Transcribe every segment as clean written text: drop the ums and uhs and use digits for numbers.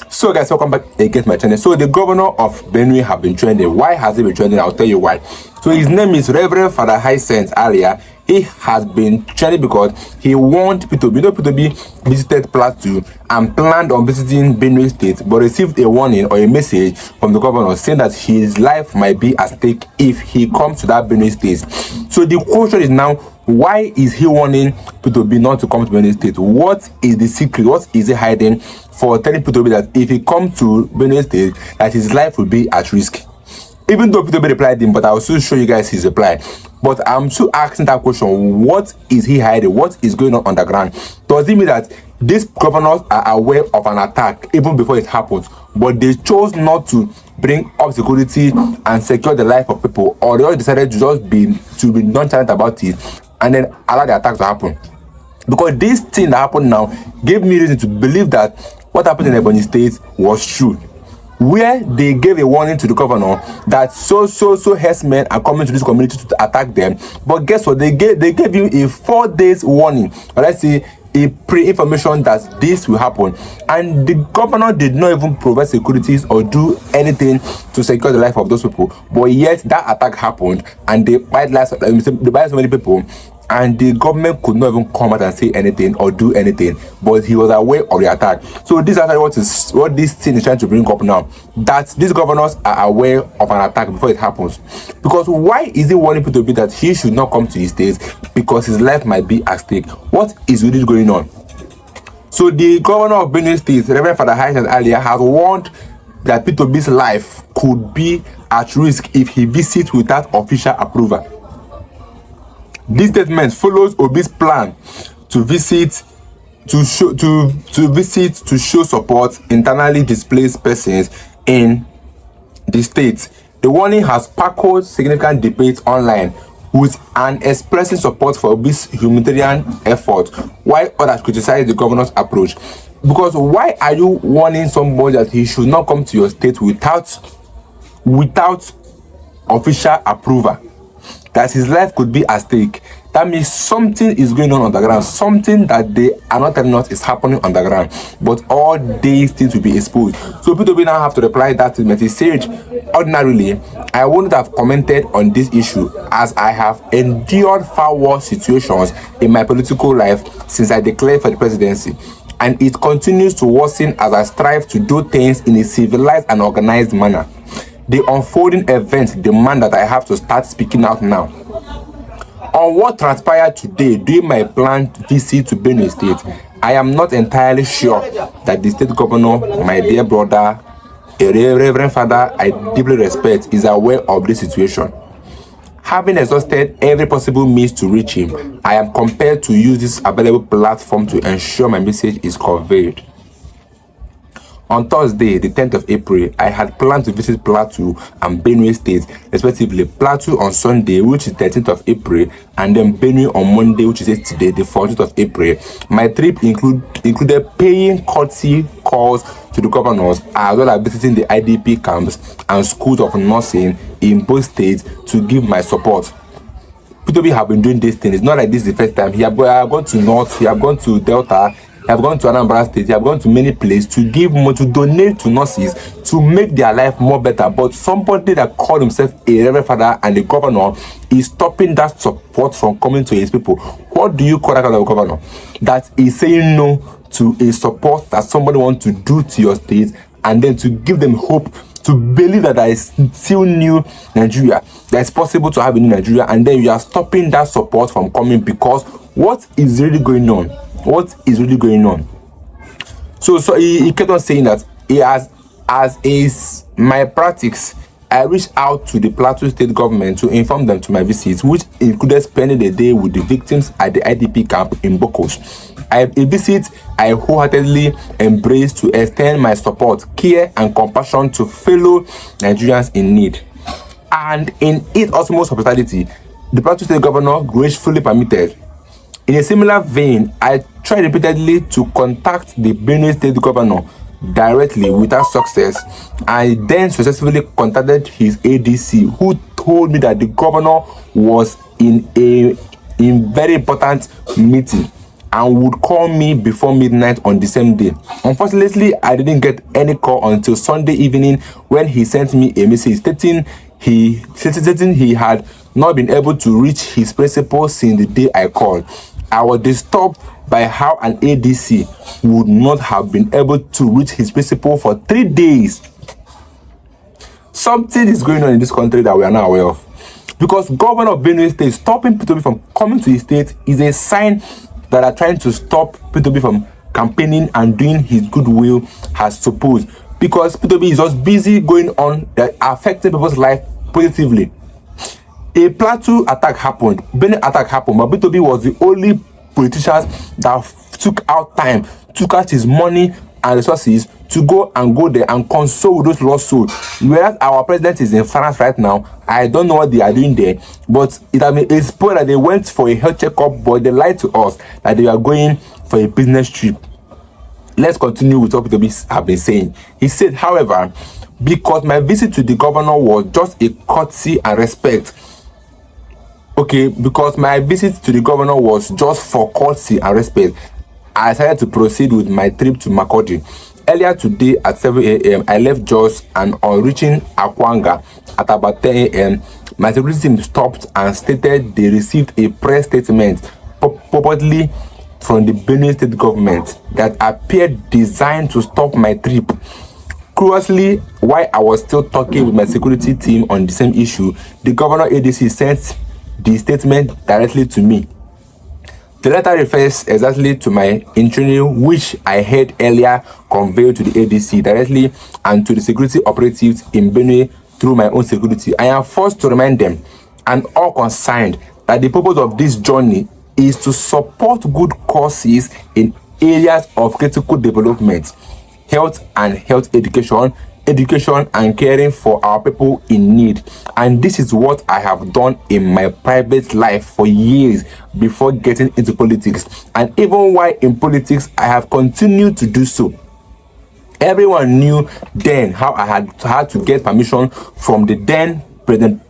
So guys, welcome back again to my channel. So the governor of Benue have been trending. Why has he been trending? I'll tell you why. So his name is Rev.Fr Hyacinth Alia. He has been trending because he warned P2B. You know, P2B visited Plateau and planned on visiting Benue State, but received a warning or a message from the governor saying that his life might be at stake if he comes to that Benue State. So the question is now, why is he warning P2B not to come to Benue State? What is the secret? What is he hiding for telling P2B that if he comes to Benue State, that his life will be at risk? Even though P2B replied him, but I'll still show you guys his reply. But I'm still asking that question: what is he hiding? What is going on underground? Does it mean that these governors are aware of an attack even before it happens, but they chose not to bring up security and secure the life of people, or they all decided to be nonchalant about it and then allow the attack to happen? Because this thing that happened now gave me reason to believe that what happened in Ebonyi State was true, where they gave a warning to the governor that so herdsmen are coming to this community to attack them. But guess what? They gave him a 4 days warning, or let's say a pre-information that this will happen, and the governor did not even provide securities or do anything to secure the life of those people. But yet that attack happened, and they bite so many people, and the government could not even come out and say anything or do anything. But he was aware of the attack. So this is actually what this thing is trying to bring up now, that these governors are aware of an attack before it happens. Because why is he warning people to be that he should not come to the States? Because his life might be at stake. What is really going on? So the governor of Benue State, Rev.Fr Hyacinth Alia, has warned that P2B's life could be at risk if he visits without official approval. This statement follows Obi's plan to visit to show support internally displaced persons in the state. The warning has sparked significant debate online, with an expressing support for Obi's humanitarian effort, while others criticize the governor's approach. Because why are you warning somebody that he should not come to your state without official approval? That his life could be at stake. That means something is going on underground, something that they are not telling us is happening underground, but all these things will be exposed. So people now have to reply that statement. He said, ordinarily, I wouldn't have commented on this issue, as I have endured far worse situations in my political life since I declared for the presidency, and it continues to worsen as I strive to do things in a civilized and organized manner. The unfolding events demand that I have to start speaking out now. On what transpired today during my planned visit to Benue State, I am not entirely sure that the state governor, my dear brother, a reverend father I deeply respect, is aware of this situation. Having exhausted every possible means to reach him, I am compelled to use this available platform to ensure my message is conveyed. On Thursday, the 10th of April, I had planned to visit Plateau and Benue State, respectively. Plateau on Sunday, which is 13th of April, and then Benue on Monday, which is today, the 14th of April. My trip included paying courtesy calls to the governors, as well as visiting the IDP camps and schools of nursing in both states to give my support. P2B have been doing this thing. It's not like this is the first time. He have gone to North, he have gone to Delta, I have gone to Anambra State, I have gone to many places to give more, to donate to nurses, to make their life more better. But somebody that called himself a reverend father and the governor is stopping that support from coming to his people. What do you call that kind of governor? That is saying no to a support that somebody wants to do to your state, and then to give them hope, to believe that there is still new Nigeria, that it's possible to have a new Nigeria, and then you are stopping that support from coming. Because what is really going on? What is really going on? So he kept on saying that he has, as is my practice, I reached out to the Plateau State government to inform them to my visit, which included spending the day with the victims at the IDP camp in Bokos. A visit I wholeheartedly embraced to extend my support, care, and compassion to fellow Nigerians in need. And in its utmost hospitality, the Plateau State governor gracefully permitted. In a similar vein, I tried repeatedly to contact the Benue State governor directly without success. I then successfully contacted his ADC, who told me that the governor was in very important meeting and would call me before midnight on the same day. Unfortunately, I didn't get any call until Sunday evening when he sent me a message stating he had not been able to reach his principal since the day I called. I was disturbed by how an ADC would not have been able to reach his principal for 3 days. Something is going on in this country that we are not aware of. Because governor of Benue State stopping P2B from coming to the state is a sign that are trying to stop P2B from campaigning and doing his goodwill as supposed. Because P2B is just busy going on that affecting people's life positively. A plateau attack happened, Benue attack happened, but P2B was the only politicians that took out time, took out his money and resources to go there and console with those lost souls. Whereas our president is in France right now, I don't know what they are doing there, but it has been exposed that they went for a health checkup, but they lied to us that they are going for a business trip. Let's continue with what P2B have been saying. He said, however, because my visit to the governor was just a courtesy and respect. Okay, because my visit to the governor was just for courtesy and respect, I decided to proceed with my trip to Makurdi. Earlier today at 7 a.m., I left Jos, and on reaching Akwanga at about 10 a.m., my security team stopped and stated they received a press statement purportedly from the Benue state government that appeared designed to stop my trip. Curiously, while I was still talking with my security team on the same issue, the governor ADC sent the statement directly to me. The letter refers exactly to my interview, which I heard earlier conveyed to the ADC directly and to the security operatives in Benue through my own security. I am forced to remind them and all concerned that the purpose of this journey is to support good causes in areas of critical development, health and health education and caring for our people in need. And this is what I have done in my private life for years before getting into politics. And even while in politics, I have continued to do so. Everyone knew then how I had to get permission from the then President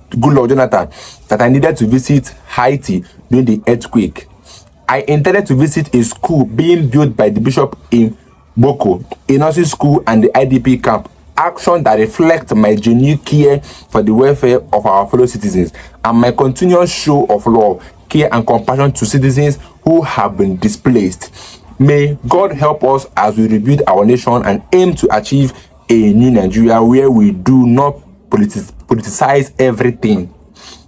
Goodluck Jonathan that I needed to visit Haiti during the earthquake. I intended to visit a school being built by the bishop in Boko, a nursing school and the IDP camp, action that reflects my genuine care for the welfare of our fellow citizens and my continuous show of love, care and compassion to citizens who have been displaced. May God help us as we rebuild our nation and aim to achieve a new Nigeria where we do not politicize everything,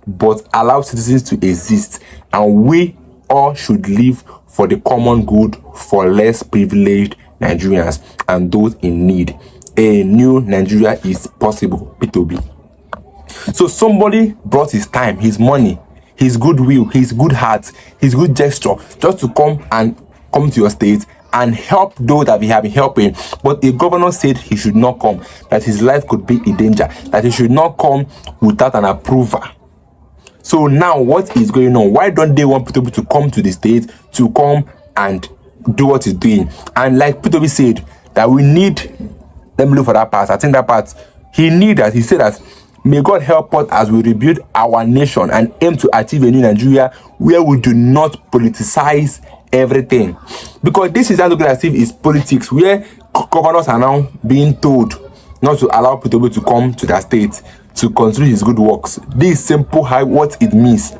but allow citizens to exist, and we all should live for the common good for less privileged Nigerians and those in need. A new Nigeria is possible, P2B. So somebody brought his time, his money, his goodwill, his good heart, his good gesture, just to come to your state and help those that we have been helping. But the governor said he should not come, that his life could be in danger, that he should not come without an approval. So now what is going on? Why don't they want P2B to come to the state, to come and do what he's doing? And like P2B said, that we need, let me look for that part. I think that part, he said that may God help us as we rebuild our nation and aim to achieve a new Nigeria where we do not politicize everything. Because this is not looking as if it's politics, where governors are now being told not to allow people to come to their state to continue his good works. This is simple how what it means.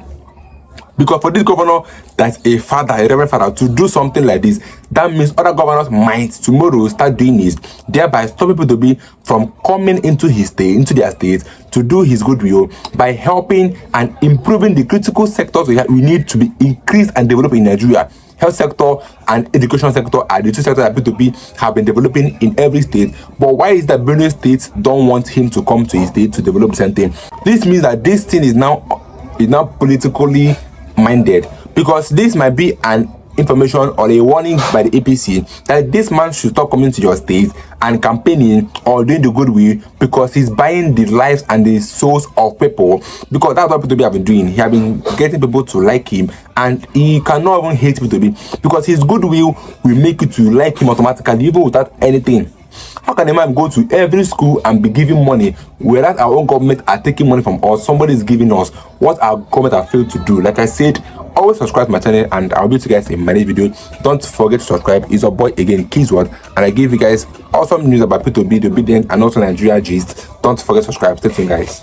Because for this governor that's a father, a reverend father, to do something like this, that means other governors might tomorrow start doing this, thereby stopping P2B from coming into his state, into their state, to do his goodwill by helping and improving the critical sectors we need to be increased and developed in Nigeria. Health sector and education sector are the two sectors that P2B have been developing in every state. But why is that Benue State don't want him to come to his state to develop the same thing? This means that this thing is now politically minded, because this might be an information or a warning by the APC that this man should stop coming to your state and campaigning or doing the goodwill, because he's buying the lives and the souls of people. Because that's what P2B have been doing. He have been getting people to like him, and he cannot even hate P2B because his goodwill will make you to like him automatically, even without anything. How can a man go to every school and be giving money, whereas our own government are taking money from us? Somebody is giving us what our government have failed to do. Like I said, always subscribe to my channel, and I'll be with you guys in my next video. Don't forget to subscribe. It's your boy again, Keysword, and I give you guys awesome news about P2B, the obedient, and also Nigeria gist. Don't forget to subscribe. Stay tuned, guys.